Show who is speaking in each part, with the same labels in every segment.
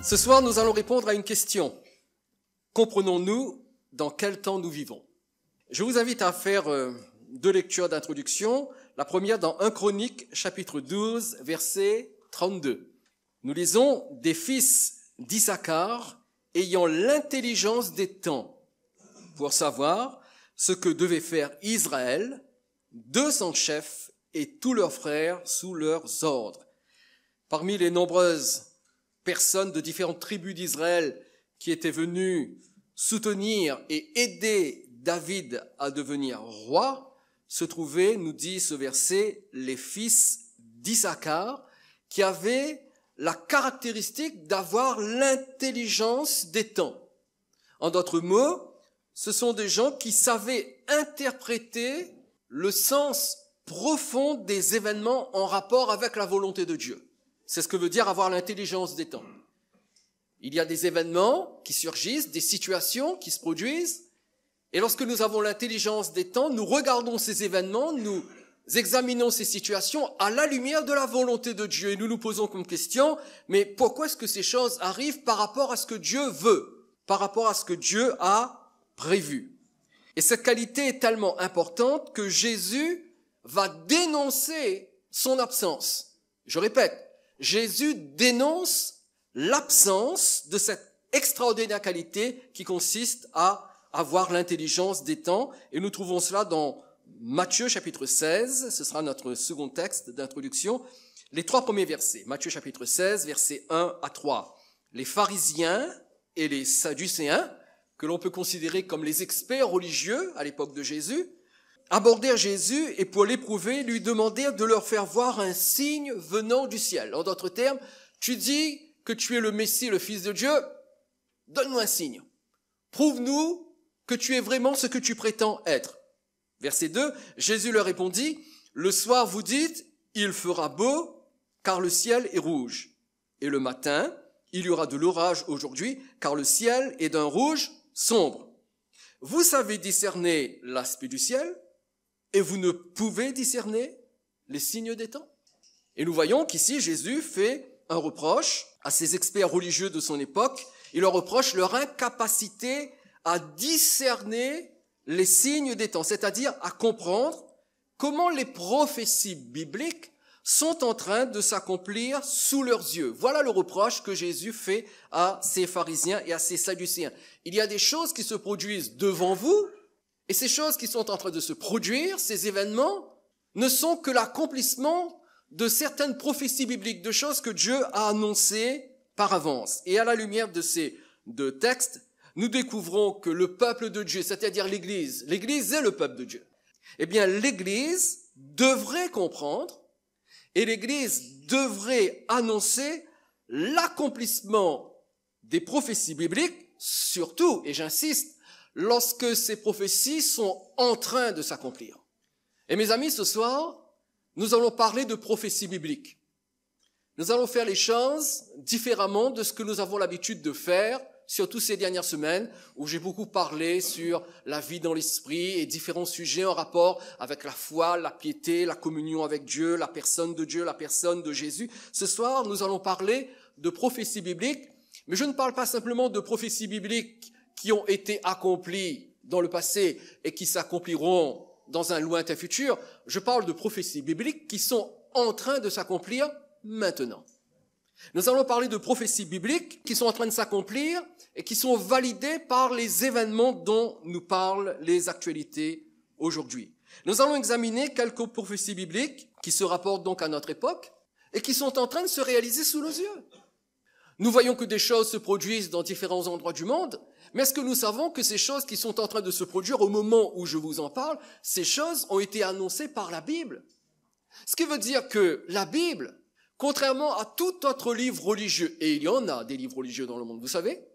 Speaker 1: Ce soir, nous allons répondre à une question. Comprenons-nous dans quel temps nous vivons? Je vous invite à faire deux lectures d'introduction. La première dans 1 Chroniques, chapitre 12, verset 32. Nous lisons « Des fils d'Issachar ayant l'intelligence des temps pour savoir ce que devait faire Israël, 200 chefs et tous leurs frères sous leurs ordres. » Parmi les nombreuses personnes de différentes tribus d'Israël qui étaient venues soutenir et aider David à devenir roi, se trouvaient, nous dit ce verset, les fils d'Issachar, qui avaient la caractéristique d'avoir l'intelligence des temps. En d'autres mots, ce sont des gens qui savaient interpréter le sens profond des événements en rapport avec la volonté de Dieu. C'est ce que veut dire avoir l'intelligence des temps. Il y a des événements qui surgissent, des situations qui se produisent, et lorsque nous avons l'intelligence des temps, nous regardons ces événements, nous examinons ces situations à la lumière de la volonté de Dieu, et nous nous posons comme question, mais pourquoi est-ce que ces choses arrivent par rapport à ce que Dieu veut, par rapport à ce que Dieu a prévu? Et cette qualité est tellement importante que Jésus va dénoncer son absence. Je répète, Jésus dénonce l'absence de cette extraordinaire qualité qui consiste à avoir l'intelligence des temps. Et nous trouvons cela dans Matthieu chapitre 16, ce sera notre second texte d'introduction, les 3 premiers versets. Matthieu chapitre 16, versets 1 à 3. Les pharisiens et les sadducéens, que l'on peut considérer comme les experts religieux à l'époque de Jésus, abordèrent Jésus et pour l'éprouver, lui demandèrent de leur faire voir un signe venant du ciel. En d'autres termes, tu dis que tu es le Messie, le Fils de Dieu, donne-nous un signe. Prouve-nous que tu es vraiment ce que tu prétends être. Verset 2, Jésus leur répondit, le soir vous dites, il fera beau, car le ciel est rouge. Et le matin, il y aura de l'orage aujourd'hui, car le ciel est d'un rouge sombre. Vous savez discerner l'aspect du ciel, et vous ne pouvez discerner les signes des temps. Et nous voyons qu'ici, Jésus fait un reproche à ces experts religieux de son époque. Il leur reproche leur incapacité à discerner les signes des temps, c'est-à-dire à comprendre comment les prophéties bibliques sont en train de s'accomplir sous leurs yeux. Voilà le reproche que Jésus fait à ces pharisiens et à ces sadducéens. Il y a des choses qui se produisent devant vous, et ces choses qui sont en train de se produire, ces événements, ne sont que l'accomplissement de certaines prophéties bibliques, de choses que Dieu a annoncées par avance. Et à la lumière de ces deux textes, nous découvrons que le peuple de Dieu, c'est-à-dire l'Église est le peuple de Dieu. Eh bien, l'Église devrait comprendre et l'Église devrait annoncer l'accomplissement des prophéties bibliques, surtout, et j'insiste, lorsque ces prophéties sont en train de s'accomplir. Et mes amis, ce soir, nous allons parler de prophéties bibliques. Nous allons faire les choses différemment de ce que nous avons l'habitude de faire, surtout ces dernières semaines, où j'ai beaucoup parlé sur la vie dans l'esprit et différents sujets en rapport avec la foi, la piété, la communion avec Dieu, la personne de Dieu, la personne de Jésus. Ce soir, nous allons parler de prophéties bibliques, mais je ne parle pas simplement de prophéties bibliques qui ont été accomplies dans le passé et qui s'accompliront dans un lointain futur. Je parle de prophéties bibliques qui sont en train de s'accomplir maintenant. Nous allons parler de prophéties bibliques qui sont en train de s'accomplir et qui sont validées par les événements dont nous parlent les actualités aujourd'hui. Nous allons examiner quelques prophéties bibliques qui se rapportent donc à notre époque et qui sont en train de se réaliser sous nos yeux. Nous voyons que des choses se produisent dans différents endroits du monde, mais est-ce que nous savons que ces choses qui sont en train de se produire au moment où je vous en parle, ces choses ont été annoncées par la Bible? Ce qui veut dire que la Bible, contrairement à tout autre livre religieux, et il y en a des livres religieux dans le monde, vous savez,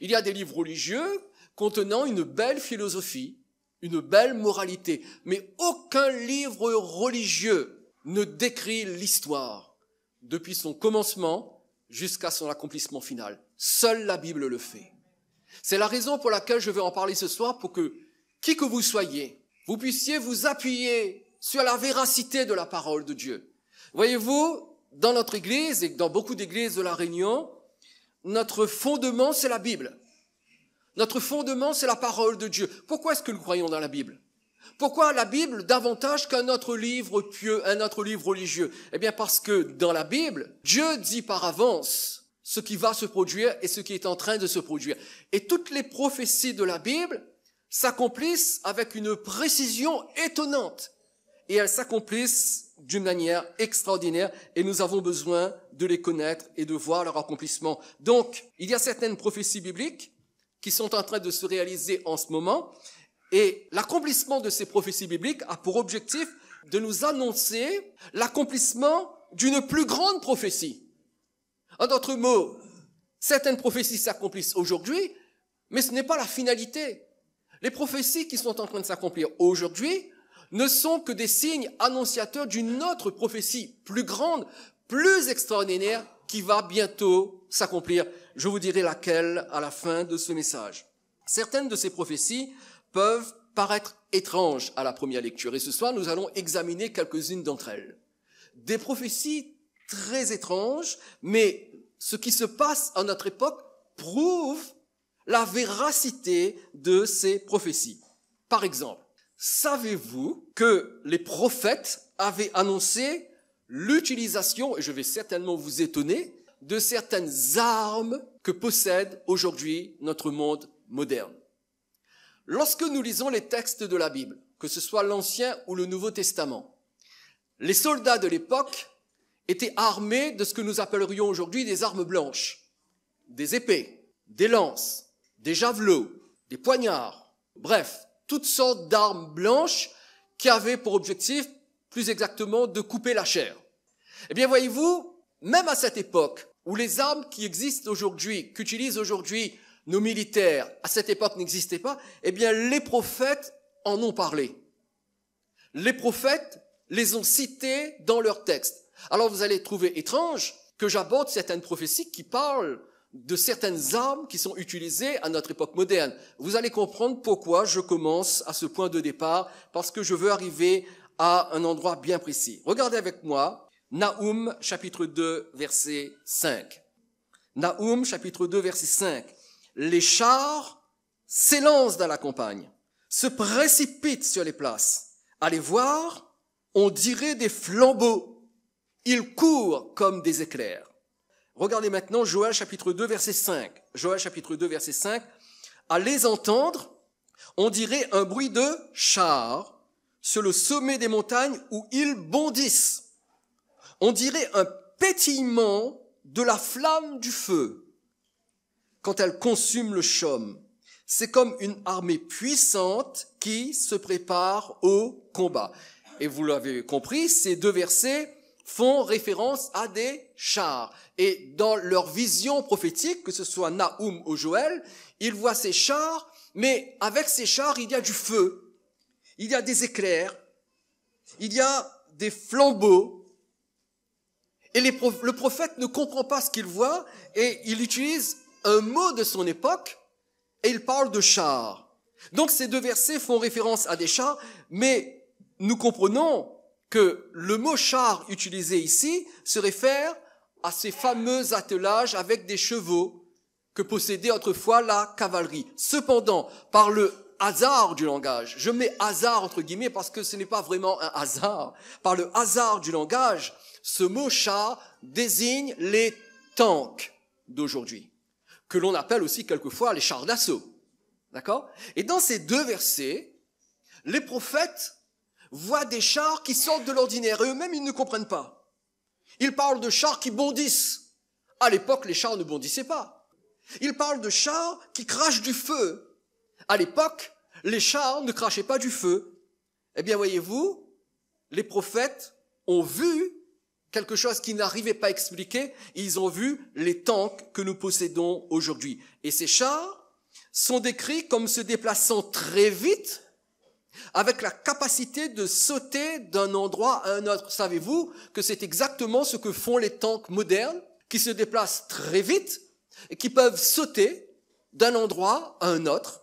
Speaker 1: il y a des livres religieux contenant une belle philosophie, une belle moralité, mais aucun livre religieux ne décrit l'histoire depuis son commencement jusqu'à son accomplissement final. Seule la Bible le fait. C'est la raison pour laquelle je vais en parler ce soir, pour que, qui que vous soyez, vous puissiez vous appuyer sur la véracité de la parole de Dieu. Voyez-vous, dans notre église et dans beaucoup d'églises de la Réunion, notre fondement, c'est la Bible. Notre fondement, c'est la parole de Dieu. Pourquoi est-ce que nous croyons dans la Bible? Pourquoi la Bible davantage qu'un autre livre pieux, un autre livre religieux? Eh bien parce que dans la Bible, Dieu dit par avance ce qui va se produire et ce qui est en train de se produire. Et toutes les prophéties de la Bible s'accomplissent avec une précision étonnante. Et elles s'accomplissent d'une manière extraordinaire et nous avons besoin de les connaître et de voir leur accomplissement. Donc, il y a certaines prophéties bibliques qui sont en train de se réaliser en ce moment. Et l'accomplissement de ces prophéties bibliques a pour objectif de nous annoncer l'accomplissement d'une plus grande prophétie. En d'autres mots, certaines prophéties s'accomplissent aujourd'hui, mais ce n'est pas la finalité. Les prophéties qui sont en train de s'accomplir aujourd'hui ne sont que des signes annonciateurs d'une autre prophétie plus grande, plus extraordinaire, qui va bientôt s'accomplir. Je vous dirai laquelle à la fin de ce message. Certaines de ces prophéties peuvent paraître étranges à la première lecture. Et ce soir, nous allons examiner quelques-unes d'entre elles. Des prophéties très étranges, mais ce qui se passe à notre époque prouve la véracité de ces prophéties. Par exemple, savez-vous que les prophètes avaient annoncé l'utilisation, et je vais certainement vous étonner, de certaines armes que possède aujourd'hui notre monde moderne? Lorsque nous lisons les textes de la Bible, que ce soit l'Ancien ou le Nouveau Testament, les soldats de l'époque étaient armés de ce que nous appellerions aujourd'hui des armes blanches, des épées, des lances, des javelots, des poignards, bref, toutes sortes d'armes blanches qui avaient pour objectif, plus exactement, de couper la chair. Eh bien, voyez-vous, même à cette époque, où les armes qui existent aujourd'hui, qu'utilisent aujourd'hui nos militaires, à cette époque n'existaient pas, eh bien, les prophètes en ont parlé. Les prophètes les ont cités dans leurs textes. Alors, vous allez trouver étrange que j'aborde certaines prophéties qui parlent de certaines armes qui sont utilisées à notre époque moderne. Vous allez comprendre pourquoi je commence à ce point de départ, parce que je veux arriver à un endroit bien précis. Regardez avec moi Naoum, chapitre 2, verset 5. Naoum, chapitre 2, verset 5. Les chars s'élancent dans la campagne, se précipitent sur les places. Allez voir, on dirait des flambeaux. Ils courent comme des éclairs. Regardez maintenant Joël chapitre 2, verset 5. Joël chapitre 2, verset 5. À les entendre, on dirait un bruit de chars sur le sommet des montagnes où ils bondissent. On dirait un pétillement de la flamme du feu quand elle consume le chaume. C'est comme une armée puissante qui se prépare au combat. Et vous l'avez compris, ces deux versets font référence à des chars. Et dans leur vision prophétique, que ce soit Naoum ou Joël, ils voient ces chars, mais avec ces chars, il y a du feu, il y a des éclairs, il y a des flambeaux. Et le prophète ne comprend pas ce qu'il voit et il utilise un mot de son époque et il parle de chars. Donc ces deux versets font référence à des chars, mais nous comprenons que le mot char utilisé ici se réfère à ces fameux attelages avec des chevaux que possédait autrefois la cavalerie. Cependant, par le hasard du langage, je mets hasard entre guillemets parce que ce n'est pas vraiment un hasard, par le hasard du langage, ce mot char désigne les tanks d'aujourd'hui, que l'on appelle aussi quelquefois les chars d'assaut. D'accord? Et dans ces deux versets, les prophètes voient des chars qui sortent de l'ordinaire et eux-mêmes, ils ne comprennent pas. Ils parlent de chars qui bondissent. À l'époque, les chars ne bondissaient pas. Ils parlent de chars qui crachent du feu. À l'époque, les chars ne crachaient pas du feu. Eh bien, voyez-vous, les prophètes ont vu quelque chose qu'ils n'arrivaient pas à expliquer. Ils ont vu les tanks que nous possédons aujourd'hui. Et ces chars sont décrits comme se déplaçant très vite, avec la capacité de sauter d'un endroit à un autre. Savez-vous que c'est exactement ce que font les tanks modernes, qui se déplacent très vite et qui peuvent sauter d'un endroit à un autre?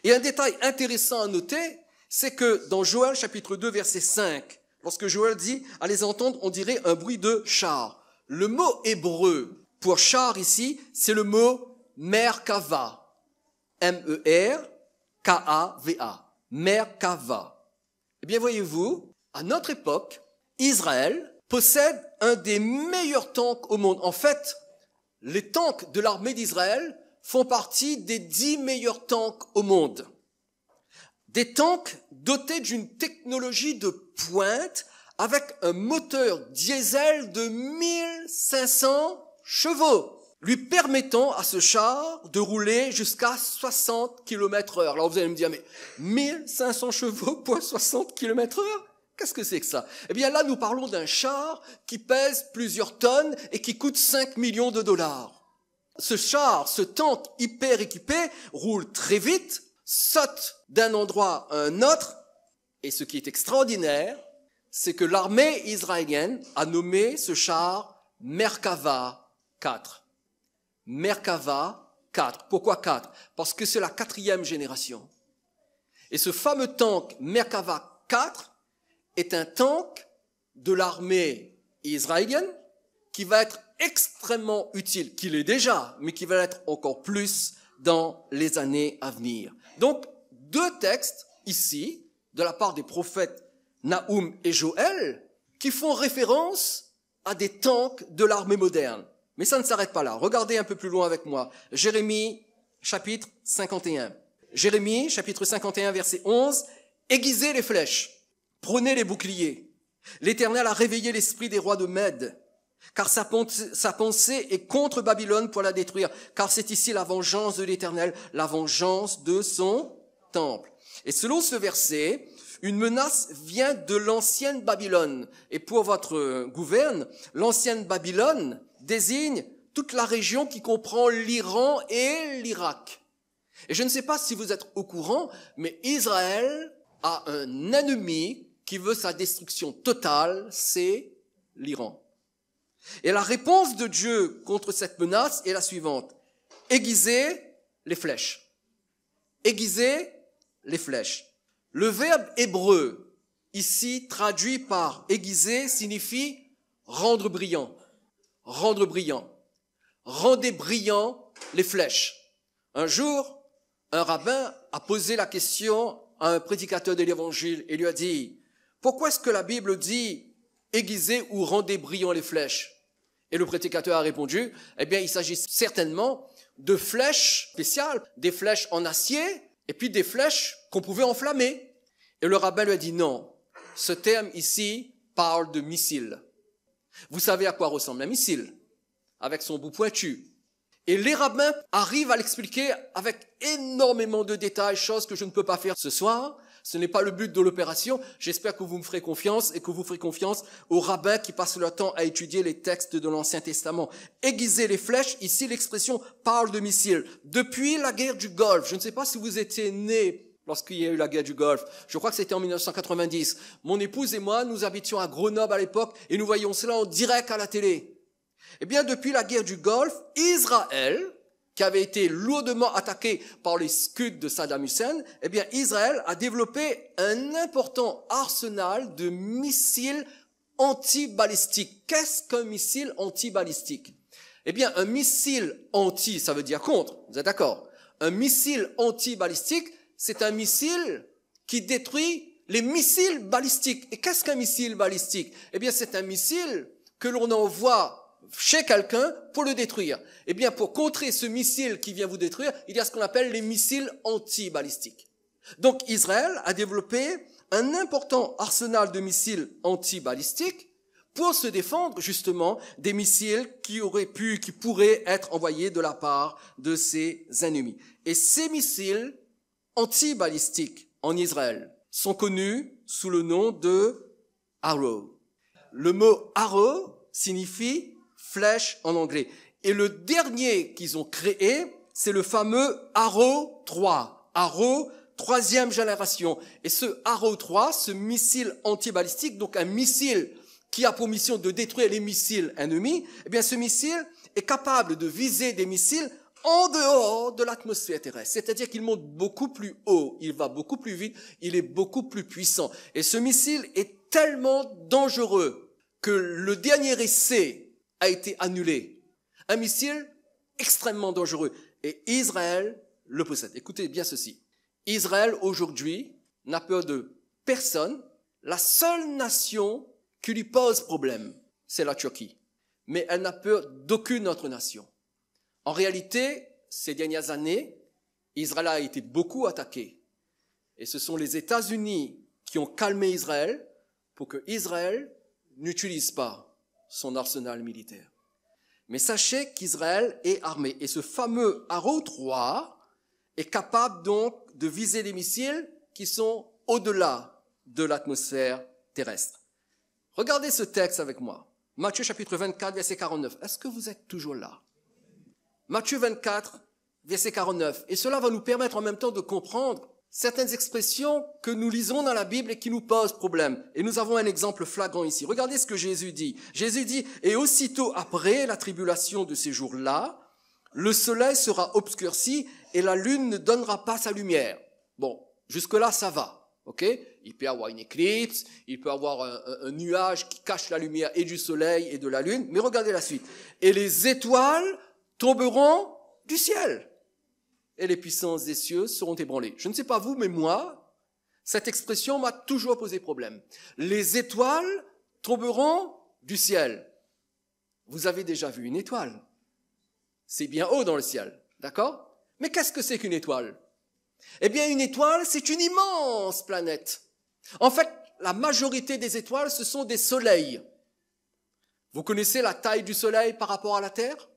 Speaker 1: Et un détail intéressant à noter, c'est que dans Joël chapitre 2, verset 5, lorsque Joël dit « à les entendre, on dirait un bruit de char », le mot hébreu pour char ici, c'est le mot Merkava. M-E-R-K-A-V-A. Merkava. Eh bien, voyez-vous, à notre époque, Israël possède un des meilleurs tanks au monde. En fait, les tanks de l'armée d'Israël font partie des 10 meilleurs tanks au monde. Des tanks dotés d'une technologie de pointe avec un moteur diesel de 1500 chevaux, lui permettant à ce char de rouler jusqu'à 60 km/h. Alors vous allez me dire, mais 1500 chevaux pour 60 km/h? Qu'est-ce que c'est que ça? Eh bien là, nous parlons d'un char qui pèse plusieurs tonnes et qui coûte 5 millions de dollars. Ce char, ce tank hyper équipé, roule très vite, saute d'un endroit à un autre, et ce qui est extraordinaire, c'est que l'armée israélienne a nommé ce char Merkava 4. Merkava 4. Pourquoi 4? Parce que c'est la 4e génération. Et ce fameux tank Merkava 4 est un tank de l'armée israélienne qui va être extrêmement utile, qu'il est déjà, mais qui va l'être encore plus dans les années à venir. Donc, 2 textes ici, de la part des prophètes Naoum et Joël, qui font référence à des tanks de l'armée moderne. Mais ça ne s'arrête pas là. Regardez un peu plus loin avec moi. Jérémie, chapitre 51. Jérémie, chapitre 51, verset 11. Aiguisez les flèches, prenez les boucliers. L'Éternel a réveillé l'esprit des rois de Mède, car sa pensée est contre Babylone pour la détruire, car c'est ici la vengeance de l'Éternel, la vengeance de son temple. Et selon ce verset, une menace vient de l'ancienne Babylone. Et pour votre gouverne, l'ancienne Babylone désigne toute la région qui comprend l'Iran et l'Irak. Et je ne sais pas si vous êtes au courant, mais Israël a un ennemi qui veut sa destruction totale, c'est l'Iran. Et la réponse de Dieu contre cette menace est la suivante. Aiguisez les flèches. Aiguisez les flèches. Le verbe hébreu, ici traduit par aiguiser, signifie rendre brillant. Rendre brillant. Rendez brillant les flèches. Un jour, un rabbin a posé la question à un prédicateur de l'évangile et lui a dit, pourquoi est-ce que la Bible dit aiguisez ou rendez brillant les flèches? Et le prédicateur a répondu, eh bien, il s'agit certainement de flèches spéciales, des flèches en acier, et puis des flèches qu'on pouvait enflammer. Et le rabbin lui a dit non, ce terme ici parle de missile. Vous savez à quoi ressemble un missile, avec son bout pointu. Et les rabbins arrivent à l'expliquer avec énormément de détails, chose que je ne peux pas faire ce soir. Ce n'est pas le but de l'opération. J'espère que vous me ferez confiance et que vous ferez confiance aux rabbins qui passent leur temps à étudier les textes de l'Ancien Testament. Aiguiser les flèches, ici l'expression parle de missiles. Depuis la guerre du Golfe, je ne sais pas si vous étiez nés lorsqu'il y a eu la guerre du Golfe. Je crois que c'était en 1990. Mon épouse et moi, nous habitions à Grenoble à l'époque et nous voyions cela en direct à la télé. Eh bien, depuis la guerre du Golfe, Israël, qui avait été lourdement attaqué par les Scuds de Saddam Hussein, eh bien, Israël a développé un important arsenal de missiles antibalistiques. Qu'est-ce qu'un missile antibalistique? Eh bien, un missile anti, ça veut dire contre, vous êtes d'accord? Un missile antibalistique, c'est un missile qui détruit les missiles balistiques. Et qu'est-ce qu'un missile balistique? Eh bien, c'est un missile que l'on envoie chez quelqu'un pour le détruire. Eh bien, pour contrer ce missile qui vient vous détruire, il y a ce qu'on appelle les missiles antibalistiques. Donc, Israël a développé un important arsenal de missiles antibalistiques pour se défendre, justement, des missiles qui pourraient être envoyés de la part de ses ennemis. Et ces missiles antibalistiques en Israël sont connus sous le nom de Arrow. Le mot Arrow signifie flèche en anglais. Et le dernier qu'ils ont créé, c'est le fameux Arrow 3. Arrow, 3e génération. Et ce Arrow 3, ce missile antibalistique, donc un missile qui a pour mission de détruire les missiles ennemis, eh bien ce missile est capable de viser des missiles en dehors de l'atmosphère terrestre. C'est-à-dire qu'il monte beaucoup plus haut, il va beaucoup plus vite, il est beaucoup plus puissant. Et ce missile est tellement dangereux que le dernier essai a été annulé. Un missile extrêmement dangereux. Et Israël le possède. Écoutez bien ceci. Israël, aujourd'hui, n'a peur de personne. La seule nation qui lui pose problème, c'est la Turquie. Mais elle n'a peur d'aucune autre nation. En réalité, ces dernières années, Israël a été beaucoup attaqué. Et ce sont les États-Unis qui ont calmé Israël pour que Israël n'utilise pas son arsenal militaire. Mais sachez qu'Israël est armé. Et ce fameux Arrow 3 est capable donc de viser des missiles qui sont au-delà de l'atmosphère terrestre. Regardez ce texte avec moi. Matthieu chapitre 24, verset 49. Est-ce que vous êtes toujours là? Matthieu 24, verset 49. Et cela va nous permettre en même temps de comprendre certaines expressions que nous lisons dans la Bible et qui nous posent problème. Et nous avons un exemple flagrant ici. Regardez ce que Jésus dit. Jésus dit, « Et aussitôt après la tribulation de ces jours-là, le soleil sera obscurci et la lune ne donnera pas sa lumière. » Bon, jusque-là, ça va. Ok? Il peut y avoir une éclipse, il peut y avoir un nuage qui cache la lumière et du soleil et de la lune. Mais regardez la suite. « Et les étoiles tomberont du ciel. Et les puissances des cieux seront ébranlées. » Je ne sais pas vous, mais moi, cette expression m'a toujours posé problème. Les étoiles tomberont du ciel. Vous avez déjà vu une étoile? C'est bien haut dans le ciel, d'accord? Mais qu'est-ce que c'est qu'une étoile? Eh bien, une étoile, c'est une immense planète. En fait, la majorité des étoiles, ce sont des soleils. Vous connaissez la taille du soleil par rapport à la Terre?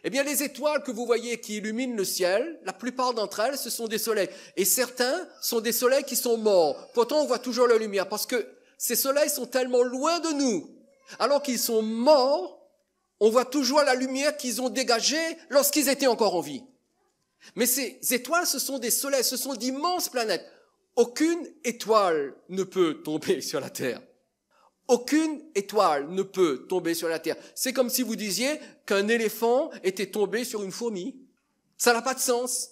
Speaker 1: Eh bien, les étoiles que vous voyez qui illuminent le ciel, la plupart d'entre elles, ce sont des soleils. Et certains sont des soleils qui sont morts. Pourtant, on voit toujours leur lumière parce que ces soleils sont tellement loin de nous. Alors qu'ils sont morts, on voit toujours la lumière qu'ils ont dégagée lorsqu'ils étaient encore en vie. Mais ces étoiles, ce sont des soleils, ce sont d'immenses planètes. Aucune étoile ne peut tomber sur la Terre. Aucune étoile ne peut tomber sur la Terre. C'est comme si vous disiez qu'un éléphant était tombé sur une fourmi. Ça n'a pas de sens.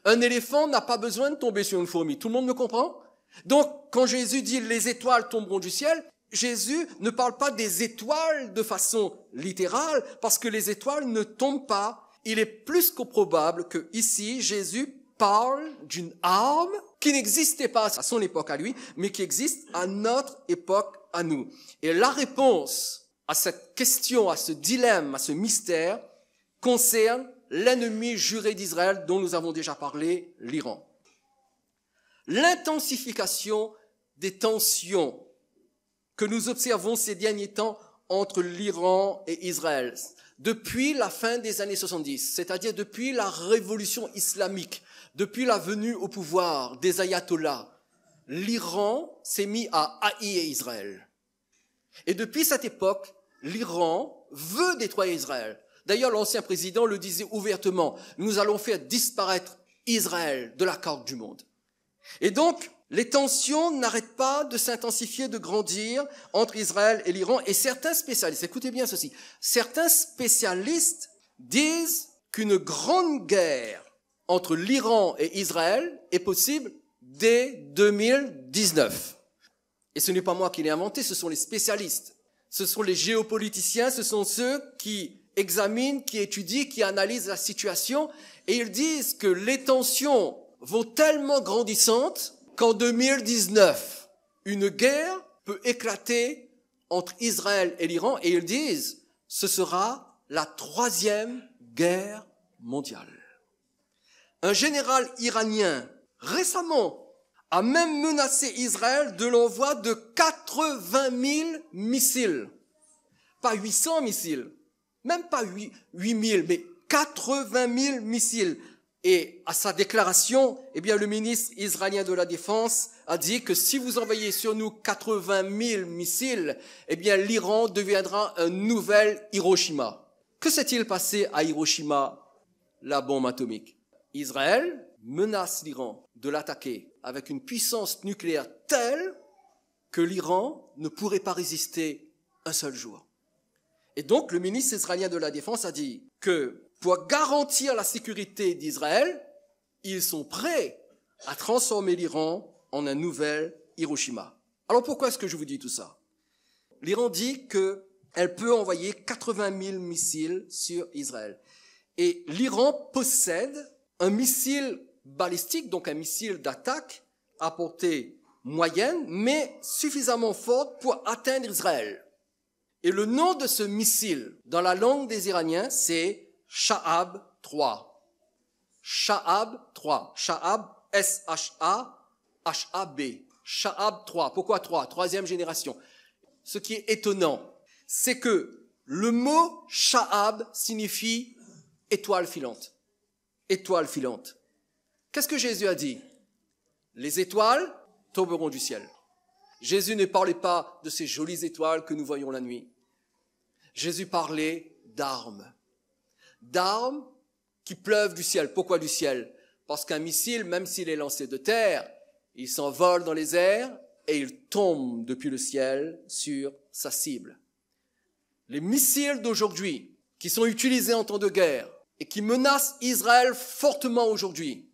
Speaker 1: Un éléphant n'a pas besoin de tomber sur une fourmi. Tout le monde me comprend? Donc, quand Jésus dit « les étoiles tomberont du ciel », Jésus ne parle pas des étoiles de façon littérale, parce que les étoiles ne tombent pas. Il est plus que probable que ici, Jésus parle d'une arme qui n'existait pas à son époque à lui, mais qui existe à notre époque à nous. Et la réponse à cette question, à ce dilemme, à ce mystère, concerne l'ennemi juré d'Israël dont nous avons déjà parlé, l'Iran. L'intensification des tensions que nous observons ces derniers temps entre l'Iran et Israël, depuis la fin des années 70, c'est-à-dire depuis la révolution islamique, depuis la venue au pouvoir des ayatollahs, l'Iran s'est mis à haïr Israël. Et depuis cette époque, l'Iran veut détruire Israël. D'ailleurs, l'ancien président le disait ouvertement, nous allons faire disparaître Israël de la carte du monde. Et donc, les tensions n'arrêtent pas de s'intensifier, de grandir entre Israël et l'Iran. Et certains spécialistes, écoutez bien ceci, certains spécialistes disent qu'une grande guerre entre l'Iran et Israël est possible dès 2019. Et ce n'est pas moi qui l'ai inventé, ce sont les spécialistes. Ce sont les géopoliticiens, ce sont ceux qui examinent, qui étudient, qui analysent la situation. Et ils disent que les tensions vont tellement grandissantes qu'en 2019, une guerre peut éclater entre Israël et l'Iran. Et ils disent, ce sera la 3e guerre mondiale. Un général iranien, récemment, a même menacé Israël de l'envoi de 80 000 missiles. Pas 800 missiles, même pas 8 000, mais 80 000 missiles. Et à sa déclaration, eh bien, le ministre israélien de la Défense a dit que si vous envoyez sur nous 80 000 missiles, eh bien, l'Iran deviendra un nouvel Hiroshima. Que s'est-il passé à Hiroshima? La bombe atomique. Israël menace l'Iran de l'attaquer avec une puissance nucléaire telle que l'Iran ne pourrait pas résister un seul jour. Et donc, le ministre israélien de la Défense a dit que pour garantir la sécurité d'Israël, ils sont prêts à transformer l'Iran en un nouvel Hiroshima. Alors pourquoi est-ce que je vous dis tout ça? L'Iran dit que elle peut envoyer 80 000 missiles sur Israël. Et l'Iran possède un missile balistique, donc un missile d'attaque à portée moyenne, mais suffisamment forte pour atteindre Israël. Et le nom de ce missile, dans la langue des Iraniens, c'est Shahab 3. Shahab 3. Shahab, S-H-A-H-A-B. Shahab 3. Pourquoi 3? Troisième génération. Ce qui est étonnant, c'est que le mot Shahab signifie étoile filante. Étoile filante. Qu'est-ce que Jésus a dit? Les étoiles tomberont du ciel. Jésus ne parlait pas de ces jolies étoiles que nous voyons la nuit. Jésus parlait d'armes. D'armes qui pleuvent du ciel. Pourquoi du ciel? Parce qu'un missile, même s'il est lancé de terre, il s'envole dans les airs et il tombe depuis le ciel sur sa cible. Les missiles d'aujourd'hui, qui sont utilisés en temps de guerre et qui menacent Israël fortement aujourd'hui,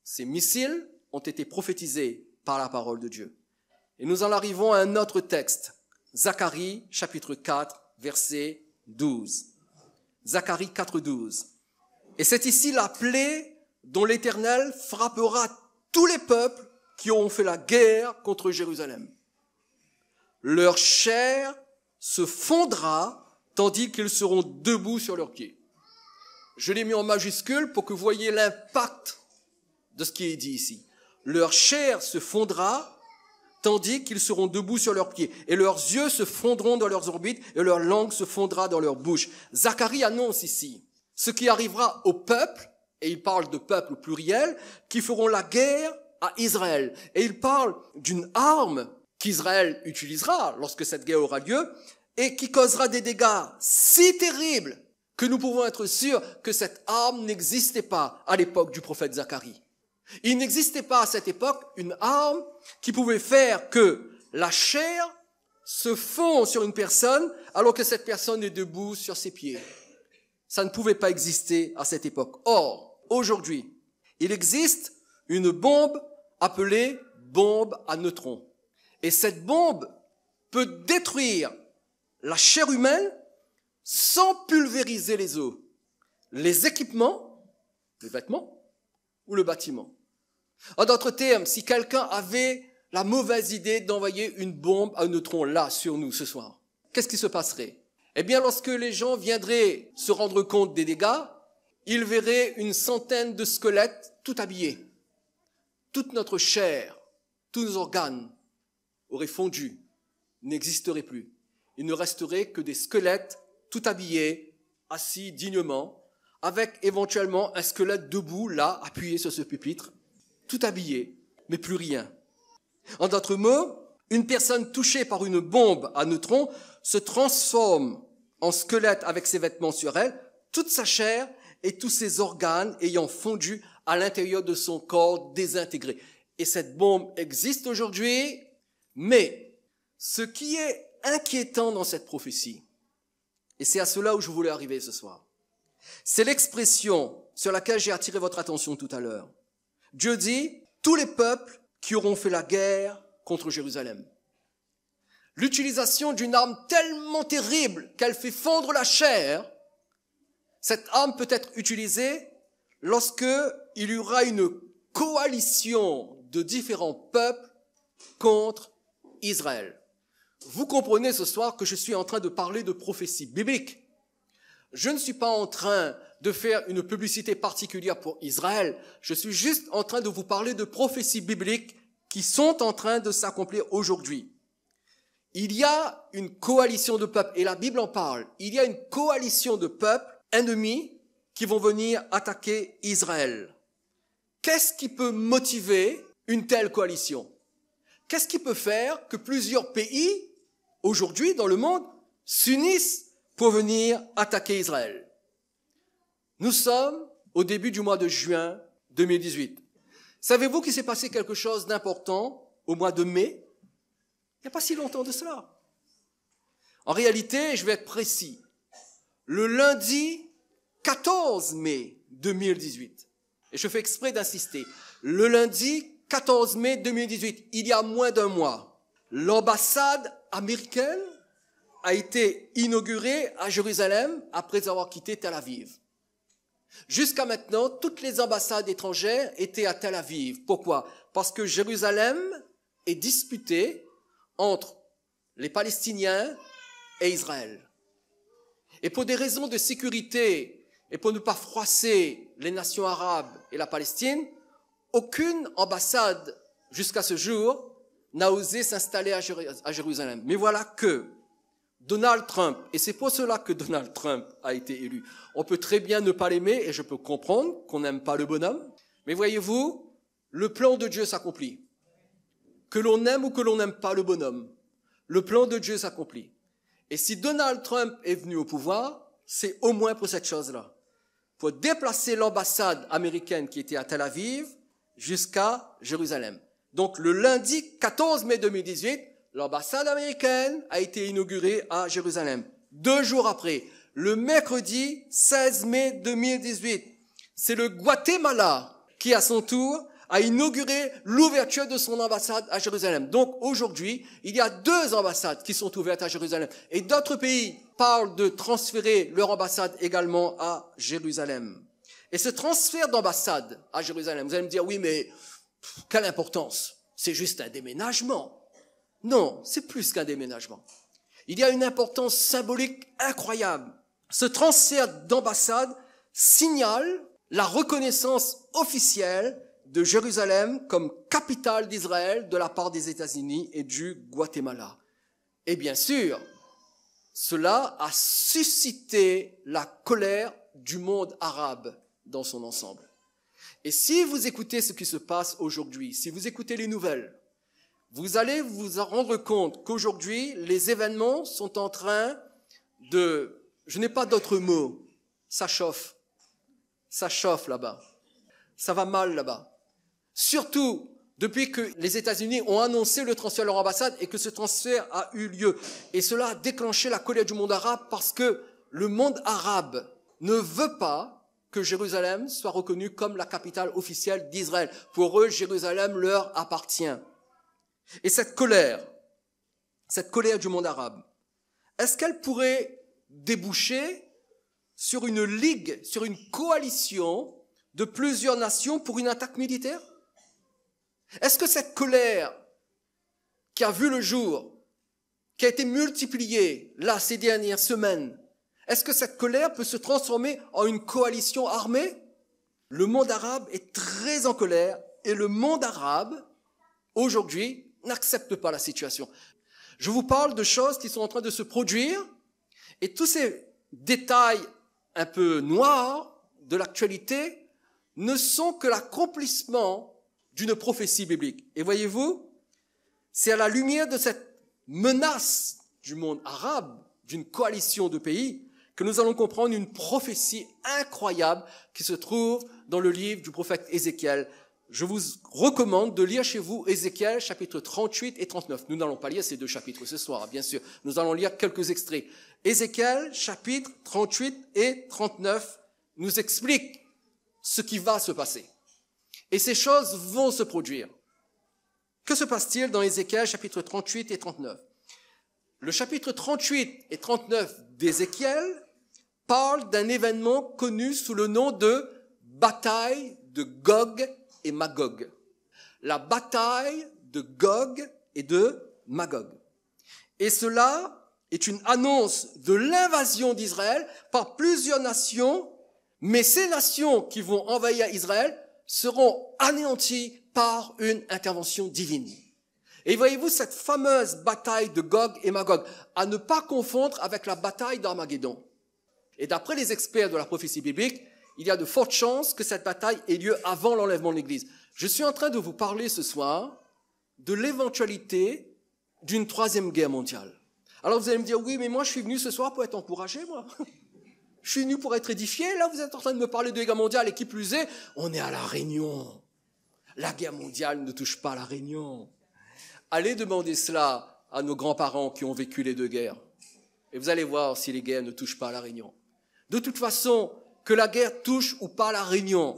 Speaker 1: ces missiles ont été prophétisés par la parole de Dieu. Et nous en arrivons à un autre texte, Zacharie, chapitre 4, verset 12. Zacharie 4, 12. Et c'est ici la plaie dont l'Éternel frappera tous les peuples qui auront fait la guerre contre Jérusalem. Leur chair se fondra tandis qu'ils seront debout sur leurs pieds. Je l'ai mis en majuscule pour que vous voyez l'impact de ce qui est dit ici. Leur chair se fondra tandis qu'ils seront debout sur leurs pieds, et leurs yeux se fondront dans leurs orbites, et leur langue se fondra dans leur bouche. Zacharie annonce ici ce qui arrivera au peuple, et il parle de peuple au pluriel, qui feront la guerre à Israël. Et il parle d'une arme qu'Israël utilisera lorsque cette guerre aura lieu, et qui causera des dégâts si terribles que nous pouvons être sûrs que cette arme n'existait pas à l'époque du prophète Zacharie. Il n'existait pas à cette époque une arme qui pouvait faire que la chair se fond sur une personne alors que cette personne est debout sur ses pieds. Ça ne pouvait pas exister à cette époque. Or, aujourd'hui, il existe une bombe appelée bombe à neutrons. Et cette bombe peut détruire la chair humaine sans pulvériser les os, les équipements, les vêtements ou le bâtiment. En d'autres termes, si quelqu'un avait la mauvaise idée d'envoyer une bombe à neutrons là sur nous ce soir, qu'est-ce qui se passerait? Eh bien, lorsque les gens viendraient se rendre compte des dégâts, ils verraient une centaine de squelettes tout habillés. Toute notre chair, tous nos organes auraient fondu, n'existeraient plus. Il ne resterait que des squelettes tout habillés, assis dignement, avec éventuellement un squelette debout là, appuyé sur ce pupitre, tout habillé, mais plus rien. En d'autres mots, une personne touchée par une bombe à neutrons se transforme en squelette avec ses vêtements sur elle, toute sa chair et tous ses organes ayant fondu à l'intérieur de son corps désintégré. Et cette bombe existe aujourd'hui, mais ce qui est inquiétant dans cette prophétie, et c'est à cela où je voulais arriver ce soir, c'est l'expression sur laquelle j'ai attiré votre attention tout à l'heure. Dieu dit, tous les peuples qui auront fait la guerre contre Jérusalem. L'utilisation d'une arme tellement terrible qu'elle fait fondre la chair, cette arme peut être utilisée lorsque il y aura une coalition de différents peuples contre Israël. Vous comprenez ce soir que je suis en train de parler de prophétie biblique. Je ne suis pas en train de faire une publicité particulière pour Israël. Je suis juste en train de vous parler de prophéties bibliques qui sont en train de s'accomplir aujourd'hui. Il y a une coalition de peuples, et la Bible en parle. Il y a une coalition de peuples ennemis qui vont venir attaquer Israël. Qu'est-ce qui peut motiver une telle coalition? Qu'est-ce qui peut faire que plusieurs pays, aujourd'hui dans le monde, s'unissent pour venir attaquer Israël? Nous sommes au début du mois de juin 2018. Savez-vous qu'il s'est passé quelque chose d'important au mois de mai? Il n'y a pas si longtemps de cela. En réalité, je vais être précis. Le lundi 14 mai 2018, et je fais exprès d'insister, le lundi 14 mai 2018, il y a moins d'un mois, l'ambassade américaine a été inauguré à Jérusalem après avoir quitté Tel Aviv. Jusqu'à maintenant, toutes les ambassades étrangères étaient à Tel Aviv. Pourquoi? Parce que Jérusalem est disputée entre les Palestiniens et Israël. Et pour des raisons de sécurité et pour ne pas froisser les nations arabes et la Palestine, aucune ambassade jusqu'à ce jour n'a osé s'installer à Jérusalem. Mais voilà que Donald Trump, et c'est pour cela que Donald Trump a été élu. On peut très bien ne pas l'aimer, et je peux comprendre qu'on n'aime pas le bonhomme, mais voyez-vous, le plan de Dieu s'accomplit. Que l'on aime ou que l'on n'aime pas le bonhomme, le plan de Dieu s'accomplit. Et si Donald Trump est venu au pouvoir, c'est au moins pour cette chose-là. Pour déplacer l'ambassade américaine qui était à Tel Aviv jusqu'à Jérusalem. Donc le lundi 14 mai 2018, l'ambassade américaine a été inaugurée à Jérusalem. 2 jours après, le mercredi 16 mai 2018, c'est le Guatemala qui, à son tour, a inauguré l'ouverture de son ambassade à Jérusalem. Donc aujourd'hui, il y a 2 ambassades qui sont ouvertes à Jérusalem. Et d'autres pays parlent de transférer leur ambassade également à Jérusalem. Et ce transfert d'ambassade à Jérusalem, vous allez me dire, oui, mais quelle importance? C'est juste un déménagement. Non, c'est plus qu'un déménagement. Il y a une importance symbolique incroyable. Ce transfert d'ambassade signale la reconnaissance officielle de Jérusalem comme capitale d'Israël de la part des États-Unis et du Guatemala. Et bien sûr, cela a suscité la colère du monde arabe dans son ensemble. Et si vous écoutez ce qui se passe aujourd'hui, si vous écoutez les nouvelles, vous allez vous en rendre compte qu'aujourd'hui, les événements sont en train de... Je n'ai pas d'autre mot. Ça chauffe. Ça chauffe là-bas. Ça va mal là-bas. Surtout depuis que les États-Unis ont annoncé le transfert de leur ambassade et que ce transfert a eu lieu. Et cela a déclenché la colère du monde arabe parce que le monde arabe ne veut pas que Jérusalem soit reconnue comme la capitale officielle d'Israël. Pour eux, Jérusalem leur appartient. Et cette colère du monde arabe, est-ce qu'elle pourrait déboucher sur une ligue, sur une coalition de plusieurs nations pour une attaque militaire? Est-ce que cette colère qui a vu le jour, qui a été multipliée là ces dernières semaines, est-ce que cette colère peut se transformer en une coalition armée? Le monde arabe est très en colère et le monde arabe, aujourd'hui, n'accepte pas la situation. Je vous parle de choses qui sont en train de se produire et tous ces détails un peu noirs de l'actualité ne sont que l'accomplissement d'une prophétie biblique. Et voyez-vous, c'est à la lumière de cette menace du monde arabe, d'une coalition de pays, que nous allons comprendre une prophétie incroyable qui se trouve dans le livre du prophète Ézéchiel. Je vous recommande de lire chez vous Ézéchiel chapitre 38 et 39. Nous n'allons pas lire ces 2 chapitres ce soir, bien sûr. Nous allons lire quelques extraits. Ézéchiel chapitre 38 et 39 nous explique ce qui va se passer. Et ces choses vont se produire. Que se passe-t-il dans Ézéchiel chapitre 38 et 39? Le chapitre 38 et 39 d'Ézéchiel parle d'un événement connu sous le nom de bataille de Gog et Magog. La bataille de Gog et de Magog. Et cela est une annonce de l'invasion d'Israël par plusieurs nations, mais ces nations qui vont envahir Israël seront anéanties par une intervention divine. Et voyez-vous cette fameuse bataille de Gog et Magog, à ne pas confondre avec la bataille d'Armageddon. Et d'après les experts de la prophétie biblique, il y a de fortes chances que cette bataille ait lieu avant l'enlèvement de l'Église. Je suis en train de vous parler ce soir de l'éventualité d'une 3e guerre mondiale. Alors vous allez me dire, oui, mais moi je suis venu ce soir pour être encouragé, moi. Je suis venu pour être édifié. Là, vous êtes en train de me parler de guerre mondiale et qui plus est, on est à La Réunion. La guerre mondiale ne touche pas La Réunion. Allez demander cela à nos grands-parents qui ont vécu les 2 guerres. Et vous allez voir si les guerres ne touchent pas La Réunion. De toute façon, que la guerre touche ou pas La Réunion,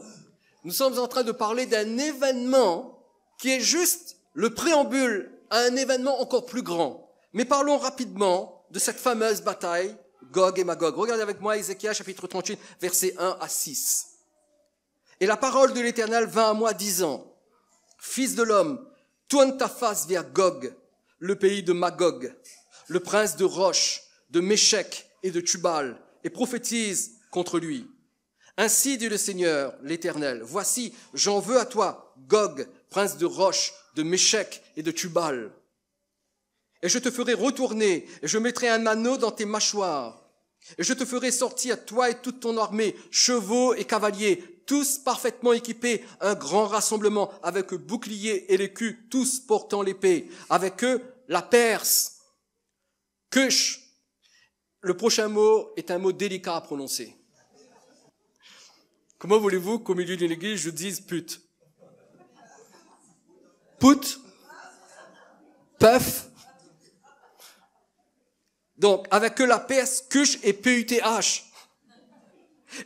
Speaker 1: nous sommes en train de parler d'un événement qui est juste le préambule à un événement encore plus grand. Mais parlons rapidement de cette fameuse bataille, Gog et Magog. Regardez avec moi Ézéchiel chapitre 38, versets 1 à 6. Et la parole de l'Éternel vint à moi disant, Fils de l'homme, tourne ta face vers Gog, le pays de Magog, le prince de Roche, de Méchec et de Tubal, et prophétise contre lui. Ainsi dit le Seigneur, l'Éternel, voici, j'en veux à toi, Gog, prince de Roche, de Méchec et de Tubal. Et je te ferai retourner, et je mettrai un anneau dans tes mâchoires. Et je te ferai sortir, toi et toute ton armée, chevaux et cavaliers, tous parfaitement équipés, un grand rassemblement, avec boucliers et l'écu, tous portant l'épée. Avec eux, la Perse, Cush. Le prochain mot est un mot délicat à prononcer. Comment voulez-vous qu'au milieu d'une église, je dise pute? Put, peuf. Donc, avec eux, la Perse, Cush et PUTH.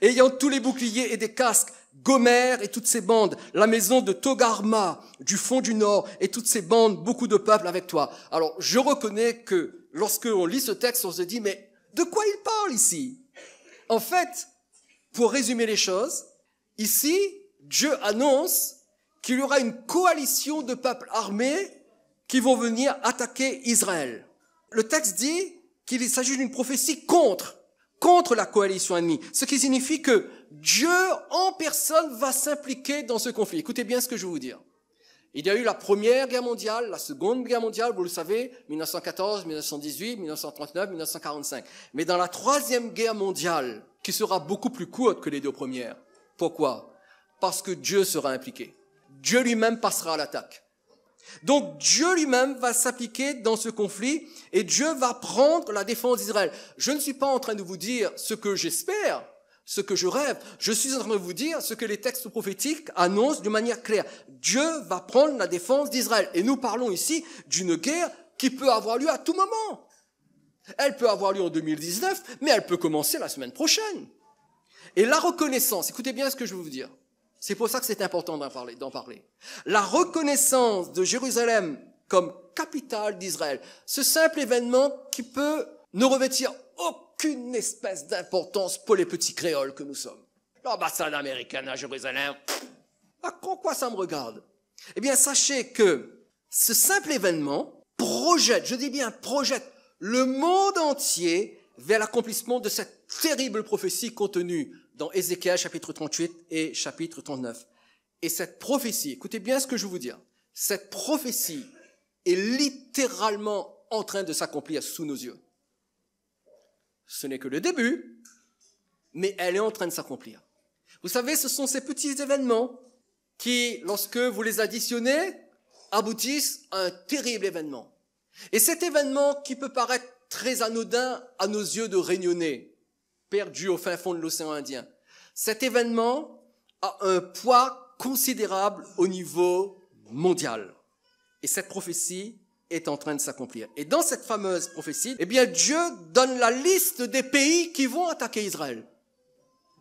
Speaker 1: Ayant tous les boucliers et des casques, Gomer et toutes ses bandes, la maison de Togarma, du fond du nord, et toutes ses bandes, beaucoup de peuples avec toi. Alors, je reconnais que lorsque on lit ce texte, on se dit, mais de quoi il parle ici? En fait, pour résumer les choses, ici, Dieu annonce qu'il y aura une coalition de peuples armés qui vont venir attaquer Israël. Le texte dit qu'il s'agit d'une prophétie contre la coalition ennemie, ce qui signifie que Dieu en personne va s'impliquer dans ce conflit. Écoutez bien ce que je vais vous dire. Il y a eu la Première Guerre mondiale, la Seconde Guerre mondiale, vous le savez, 1914, 1918, 1939, 1945. Mais dans la Troisième Guerre mondiale, qui sera beaucoup plus courte que les deux premières. Pourquoi? Parce que Dieu sera impliqué. Dieu lui-même passera à l'attaque. Donc Dieu lui-même va s'appliquer dans ce conflit et Dieu va prendre la défense d'Israël. Je ne suis pas en train de vous dire ce que j'espère, ce que je rêve. Je suis en train de vous dire ce que les textes prophétiques annoncent de manière claire. Dieu va prendre la défense d'Israël. Et nous parlons ici d'une guerre qui peut avoir lieu à tout moment. Elle peut avoir lieu en 2019, mais elle peut commencer la semaine prochaine. Et la reconnaissance, écoutez bien ce que je vais vous dire. C'est pour ça que c'est important d'en parler. La reconnaissance de Jérusalem comme capitale d'Israël, ce simple événement qui peut ne revêtir aucune espèce d'importance pour les petits créoles que nous sommes. L'ambassade américaine à Jérusalem, à quoi ça me regarde? Eh bien, sachez que ce simple événement projette, je dis bien projette, le monde entier vers l'accomplissement de cette terrible prophétie contenue dans Ézéchiel chapitre 38 et chapitre 39. Et cette prophétie, écoutez bien ce que je vais vous dire, cette prophétie est littéralement en train de s'accomplir sous nos yeux. Ce n'est que le début, mais elle est en train de s'accomplir. Vous savez, ce sont ces petits événements qui, lorsque vous les additionnez, aboutissent à un terrible événement. Et cet événement qui peut paraître très anodin à nos yeux de réunionnais, perdu au fin fond de l'océan Indien. Cet événement a un poids considérable au niveau mondial. Et cette prophétie est en train de s'accomplir. Et dans cette fameuse prophétie, eh bien, Dieu donne la liste des pays qui vont attaquer Israël.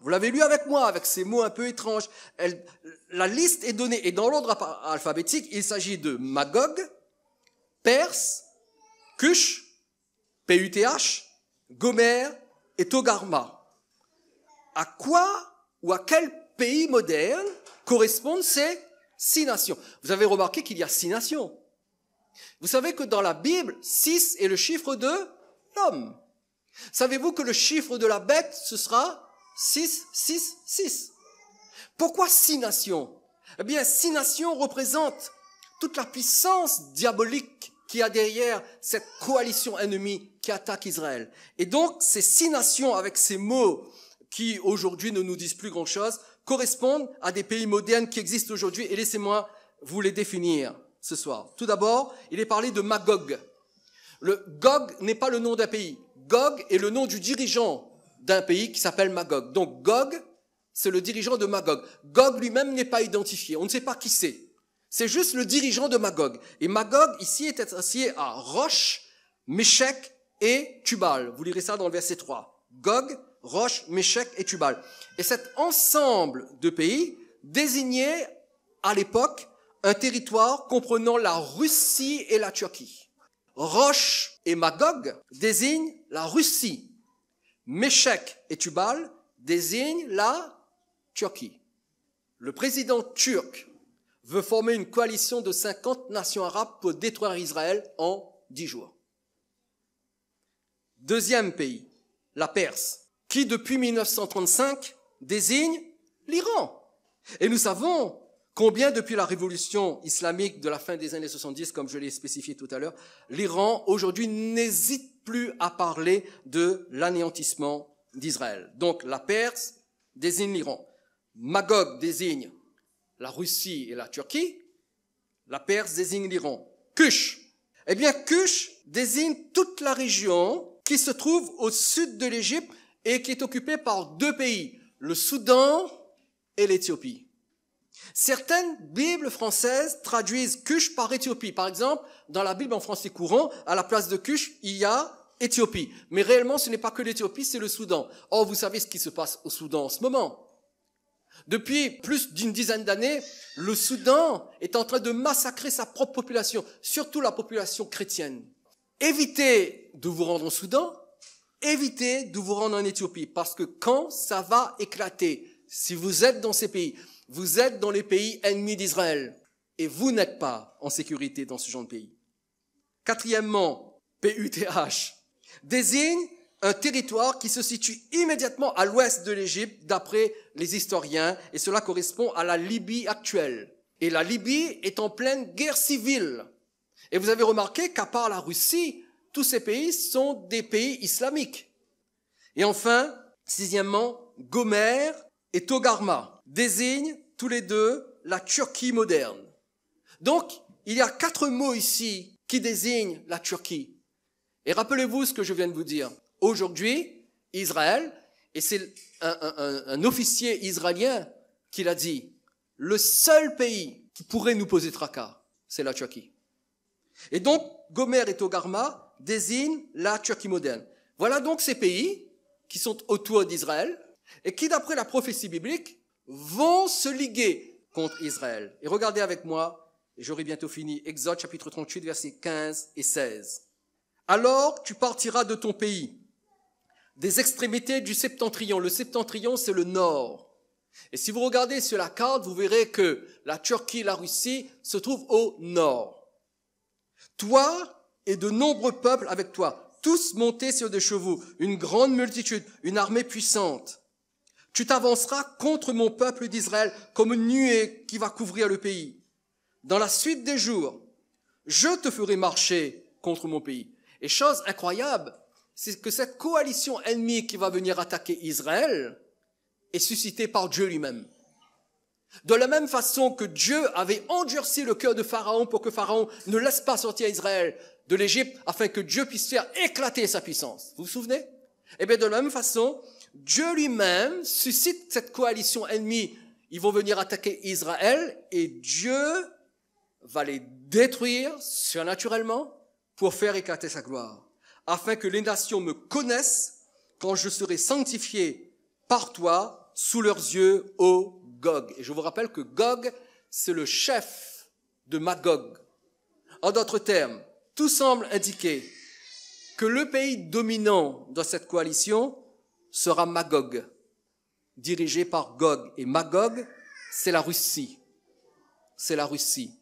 Speaker 1: Vous l'avez lu avec moi, avec ces mots un peu étranges. La liste est donnée. Et dans l'ordre alphabétique, il s'agit de Magog, Perse, Cush, PUTH, Gomer et Togarma. À quoi ou à quel pays moderne correspondent ces 6 nations? Vous avez remarqué qu'il y a 6 nations. Vous savez que dans la Bible, 6 est le chiffre de l'homme. Savez-vous que le chiffre de la bête, ce sera 6, 6, 6. Pourquoi 6 nations? Eh bien, 6 nations représentent toute la puissance diabolique qu'il y a derrière cette coalition ennemie qui attaque Israël. Et donc, ces 6 nations, avec ces mots qui aujourd'hui ne nous disent plus grand-chose, correspondent à des pays modernes qui existent aujourd'hui. Et laissez-moi vous les définir ce soir. Tout d'abord, il est parlé de Magog. Le Gog n'est pas le nom d'un pays. Gog est le nom du dirigeant d'un pays qui s'appelle Magog. Donc Gog, c'est le dirigeant de Magog. Gog lui-même n'est pas identifié. On ne sait pas qui c'est. C'est juste le dirigeant de Magog. Et Magog, ici, est associé à Roche, Méchec et Tubal. Vous lirez ça dans le verset 3. Gog, Roche, Méchec et Tubal. Et cet ensemble de pays désignait à l'époque un territoire comprenant la Russie et la Turquie. Rosh et Magog désignent la Russie. Méchec et Tubal désignent la Turquie. Le président turc veut former une coalition de 50 nations arabes pour détruire Israël en 10 jours. Deuxième pays, la Perse, qui depuis 1935 désigne l'Iran. Et nous savons combien depuis la révolution islamique de la fin des années 70, comme je l'ai spécifié tout à l'heure, l'Iran aujourd'hui n'hésite plus à parler de l'anéantissement d'Israël. Donc la Perse désigne l'Iran. Magog désigne la Russie et la Turquie. La Perse désigne l'Iran. Cush. Eh bien, Cush désigne toute la région qui se trouve au sud de l'Égypte et qui est occupée par deux pays, le Soudan et l'Éthiopie. Certaines Bibles françaises traduisent Cush par Éthiopie. Par exemple, dans la Bible en français courant, à la place de Cush, il y a Éthiopie. Mais réellement, ce n'est pas que l'Éthiopie, c'est le Soudan. Or, vous savez ce qui se passe au Soudan en ce moment. Depuis plus d'une dizaine d'années, le Soudan est en train de massacrer sa propre population, surtout la population chrétienne. Évitez de vous rendre au Soudan, évitez de vous rendre en Éthiopie, parce que quand ça va éclater, si vous êtes dans ces pays, vous êtes dans les pays ennemis d'Israël, et vous n'êtes pas en sécurité dans ce genre de pays. Quatrièmement, PUTH désigne un territoire qui se situe immédiatement à l'ouest de l'Égypte, d'après les historiens, et cela correspond à la Libye actuelle. Et la Libye est en pleine guerre civile. Et vous avez remarqué qu'à part la Russie, tous ces pays sont des pays islamiques. Et enfin, sixièmement, Gomer et Togarma désignent tous les deux la Turquie moderne. Donc, il y a 4 mots ici qui désignent la Turquie. Et rappelez-vous ce que je viens de vous dire. Aujourd'hui, Israël, et c'est un officier israélien qui l'a dit, le seul pays qui pourrait nous poser tracas, c'est la Turquie. Et donc, Gomer et Togarma désignent la Turquie moderne. Voilà donc ces pays qui sont autour d'Israël et qui, d'après la prophétie biblique, vont se liguer contre Israël. Et regardez avec moi, et j'aurai bientôt fini, Exode chapitre 38, versets 15 et 16. Alors tu partiras de ton pays, des extrémités du septentrion. Le septentrion, c'est le nord. Et si vous regardez sur la carte, vous verrez que la Turquie et la Russie se trouvent au nord. Toi et de nombreux peuples avec toi, tous montés sur des chevaux, une grande multitude, une armée puissante. Tu t'avanceras contre mon peuple d'Israël comme une nuée qui va couvrir le pays. Dans la suite des jours, je te ferai marcher contre mon pays. Et chose incroyable, c'est que cette coalition ennemie qui va venir attaquer Israël est suscitée par Dieu lui-même. De la même façon que Dieu avait endurci le cœur de Pharaon pour que Pharaon ne laisse pas sortir Israël de l'Égypte afin que Dieu puisse faire éclater sa puissance. Vous vous souvenez? Eh bien, de la même façon, Dieu lui-même suscite cette coalition ennemie. Ils vont venir attaquer Israël et Dieu va les détruire surnaturellement pour faire éclater sa gloire, afin que les nations me connaissent quand je serai sanctifié par toi sous leurs yeux, ô Gog. Et je vous rappelle que Gog, c'est le chef de Magog. En d'autres termes, tout semble indiquer que le pays dominant dans cette coalition sera Magog, dirigé par Gog. Et Magog, c'est la Russie. C'est la Russie.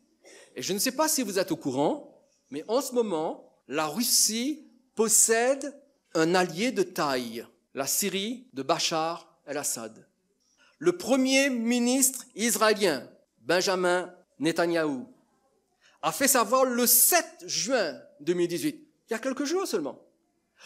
Speaker 1: Et je ne sais pas si vous êtes au courant, mais en ce moment, la Russie possède un allié de taille, la Syrie de Bachar el-Assad. Le premier ministre israélien, Benjamin Netanyahou, a fait savoir le 7 juin 2018, il y a quelques jours seulement,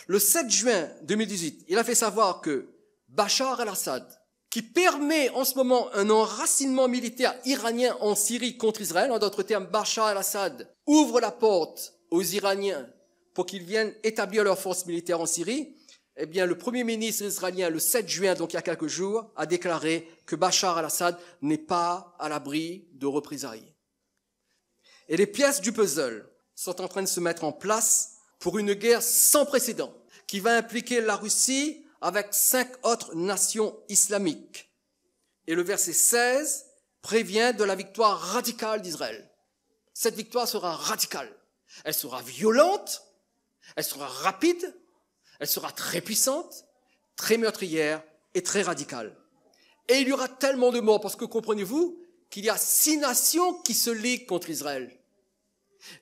Speaker 1: le 7 juin 2018, il a fait savoir que Bachar el-Assad, qui permet en ce moment un enracinement militaire iranien en Syrie contre Israël, en d'autres termes, Bachar el-Assad ouvre la porte aux Iraniens pour qu'ils viennent établir leurs forces militaires en Syrie. Eh bien, le premier ministre israélien, le 7 juin, donc il y a quelques jours, a déclaré que Bachar el-Assad n'est pas à l'abri de représailles. Et les pièces du puzzle sont en train de se mettre en place pour une guerre sans précédent qui va impliquer la Russie avec 5 autres nations islamiques. Et le verset 16 prévient de la victoire radicale d'Israël. Cette victoire sera radicale. Elle sera violente, elle sera rapide, elle sera très puissante, très meurtrière et très radicale. Et il y aura tellement de morts, parce que comprenez-vous qu'il y a 6 nations qui se liguent contre Israël.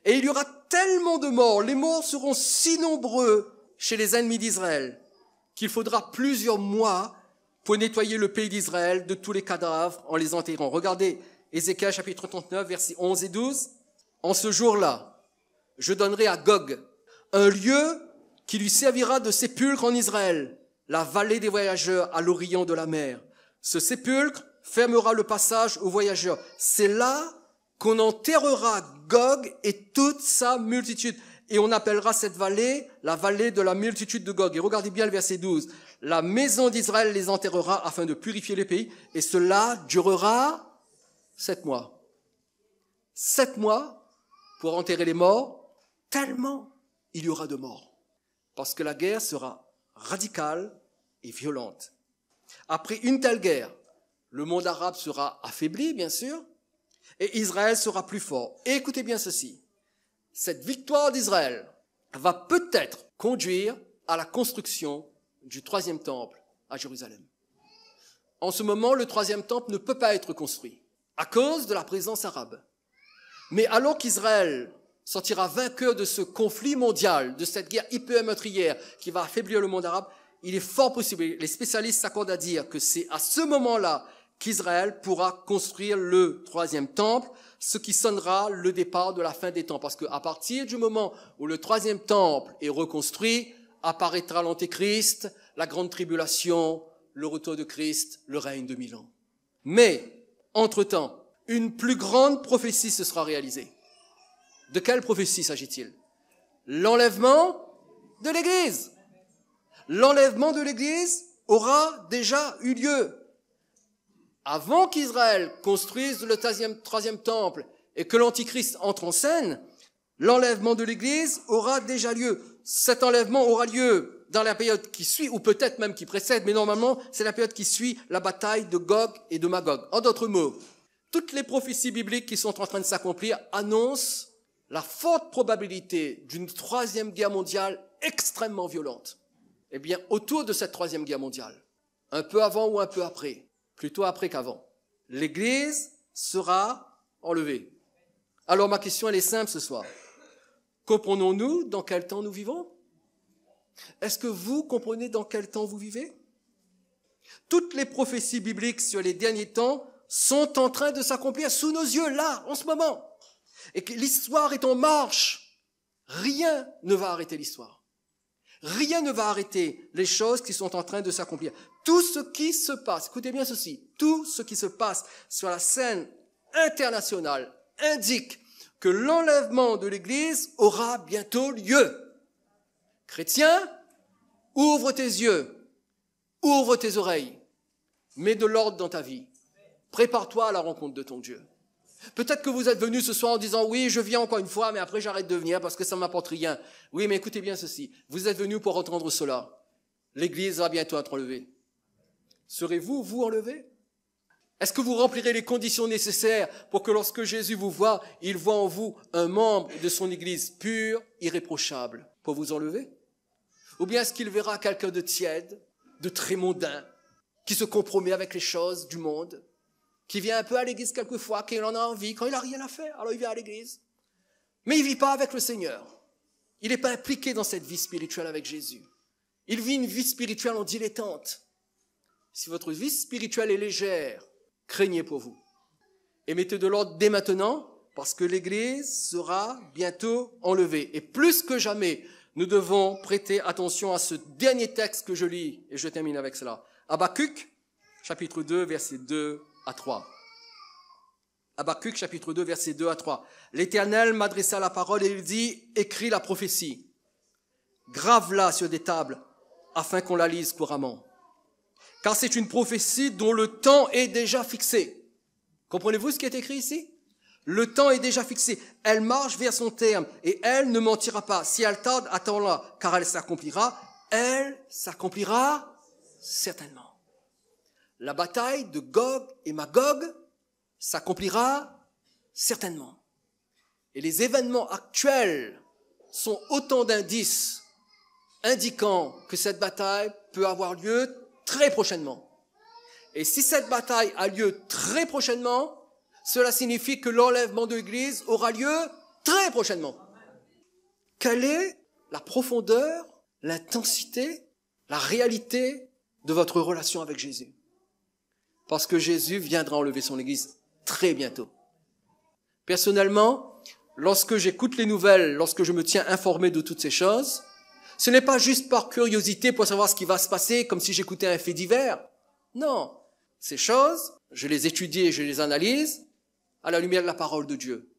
Speaker 1: Et il y aura tellement de morts, les morts seront si nombreux chez les ennemis d'Israël qu'il faudra plusieurs mois pour nettoyer le pays d'Israël de tous les cadavres en les enterrant. Regardez Ézéchiel chapitre 39, versets 11 et 12. En ce jour-là, je donnerai à Gog un lieu qui lui servira de sépulcre en Israël, la vallée des voyageurs à l'orient de la mer. Ce sépulcre fermera le passage aux voyageurs. C'est là qu'on enterrera Gog et toute sa multitude. Et on appellera cette vallée la vallée de la multitude de Gog. Et regardez bien le verset 12. La maison d'Israël les enterrera afin de purifier le pays. Et cela durera 7 mois. 7 mois pour enterrer les morts, tellement il y aura de morts. Parce que la guerre sera radicale et violente. Après une telle guerre, le monde arabe sera affaibli, bien sûr, et Israël sera plus fort. Et écoutez bien ceci. Cette victoire d'Israël va peut-être conduire à la construction du 3e temple à Jérusalem. En ce moment, le 3e temple ne peut pas être construit à cause de la présence arabe. Mais alors qu'Israël sortira vainqueur de ce conflit mondial, de cette guerre hyper-meurtrière qui va affaiblir le monde arabe, il est fort possible, les spécialistes s'accordent à dire que c'est à ce moment-là qu'Israël pourra construire le 3e temple, ce qui sonnera le départ de la fin des temps. Parce qu'à partir du moment où le 3e temple est reconstruit, apparaîtra l'Antéchrist, la grande tribulation, le retour de Christ, le règne de 1000 ans. Mais, entre-temps, une plus grande prophétie se sera réalisée. De quelle prophétie s'agit-il? L'enlèvement de l'Église. L'enlèvement de l'Église aura déjà eu lieu. Avant qu'Israël construise le 3e temple et que l'Antichrist entre en scène, l'enlèvement de l'Église aura déjà lieu. Cet enlèvement aura lieu dans la période qui suit, ou peut-être même qui précède, mais normalement, c'est la période qui suit la bataille de Gog et de Magog. En d'autres mots, toutes les prophéties bibliques qui sont en train de s'accomplir annoncent la forte probabilité d'une 3e guerre mondiale extrêmement violente. Eh bien, autour de cette 3e guerre mondiale, un peu avant ou un peu après, plutôt après qu'avant, l'Église sera enlevée. Alors ma question, elle est simple ce soir. Comprenons-nous dans quel temps nous vivons? Est-ce que vous comprenez dans quel temps vous vivez? Toutes les prophéties bibliques sur les derniers temps sont en train de s'accomplir sous nos yeux, là, en ce moment. Et que l'histoire est en marche. Rien ne va arrêter l'histoire. Rien ne va arrêter les choses qui sont en train de s'accomplir. Tout ce qui se passe, écoutez bien ceci, tout ce qui se passe sur la scène internationale indique que l'enlèvement de l'Église aura bientôt lieu. Chrétien, ouvre tes yeux, ouvre tes oreilles, mets de l'ordre dans ta vie. Prépare-toi à la rencontre de ton Dieu. Peut-être que vous êtes venu ce soir en disant « Oui, je viens encore une fois, mais après j'arrête de venir parce que ça ne m'apporte rien. » Oui, mais écoutez bien ceci. Vous êtes venu pour entendre cela. L'Église va bientôt être enlevée. Serez-vous, vous, enlevé? Est-ce que vous remplirez les conditions nécessaires pour que lorsque Jésus vous voit, il voit en vous un membre de son Église pur, irréprochable, pour vous enlever? Ou bien est-ce qu'il verra quelqu'un de tiède, de très mondain, qui se compromet avec les choses du monde, qui vient un peu à l'église quelquefois, quand il en a envie, quand il n'a rien à faire, alors il vient à l'église. Mais il ne vit pas avec le Seigneur. Il n'est pas impliqué dans cette vie spirituelle avec Jésus. Il vit une vie spirituelle en dilettante. Si votre vie spirituelle est légère, craignez pour vous. Et mettez de l'ordre dès maintenant, parce que l'église sera bientôt enlevée. Et plus que jamais, nous devons prêter attention à ce dernier texte que je lis, et je termine avec cela. Habakkuk, chapitre 2, versets 2 à 3. Habakkuk, chapitre 2, versets 2 à 3. L'Éternel m'adressa la parole et il dit, écris la prophétie, grave-la sur des tables, afin qu'on la lise couramment. Car c'est une prophétie dont le temps est déjà fixé. Comprenez-vous ce qui est écrit ici? Le temps est déjà fixé. Elle marche vers son terme et elle ne mentira pas. Si elle tarde, attends-la, car elle s'accomplira certainement. La bataille de Gog et Magog s'accomplira certainement. Et les événements actuels sont autant d'indices indiquant que cette bataille peut avoir lieu très prochainement. Et si cette bataille a lieu très prochainement, cela signifie que l'enlèvement de l'Église aura lieu très prochainement. Quelle est la profondeur, l'intensité, la réalité de votre relation avec Jésus? Parce que Jésus viendra enlever son Église très bientôt. Personnellement, lorsque j'écoute les nouvelles, lorsque je me tiens informé de toutes ces choses, ce n'est pas juste par curiosité pour savoir ce qui va se passer, comme si j'écoutais un fait divers. Non, ces choses, je les étudie et je les analyse à la lumière de la parole de Dieu.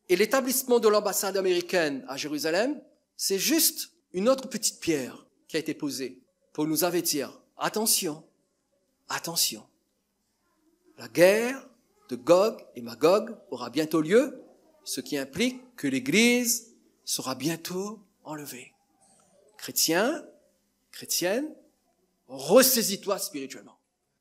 Speaker 1: Et l'établissement de l'ambassade américaine à Jérusalem, c'est juste une autre petite pierre qui a été posée pour nous avertir. Attention, attention. La guerre de Gog et Magog aura bientôt lieu, ce qui implique que l'Église sera bientôt enlevée. Chrétien, chrétienne, ressaisis-toi spirituellement.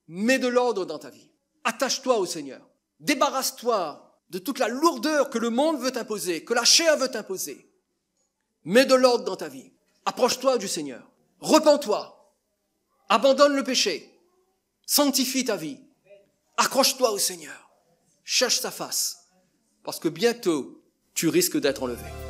Speaker 1: Mets de l'ordre dans ta vie. Attache-toi au Seigneur. Débarrasse-toi de toute la lourdeur que le monde veut t'imposer, que la chair veut t'imposer. Mets de l'ordre dans ta vie. Approche-toi du Seigneur. Repens-toi. Abandonne le péché. Sanctifie ta vie. Accroche-toi au Seigneur. Cherche sa face. Parce que bientôt, tu risques d'être enlevé.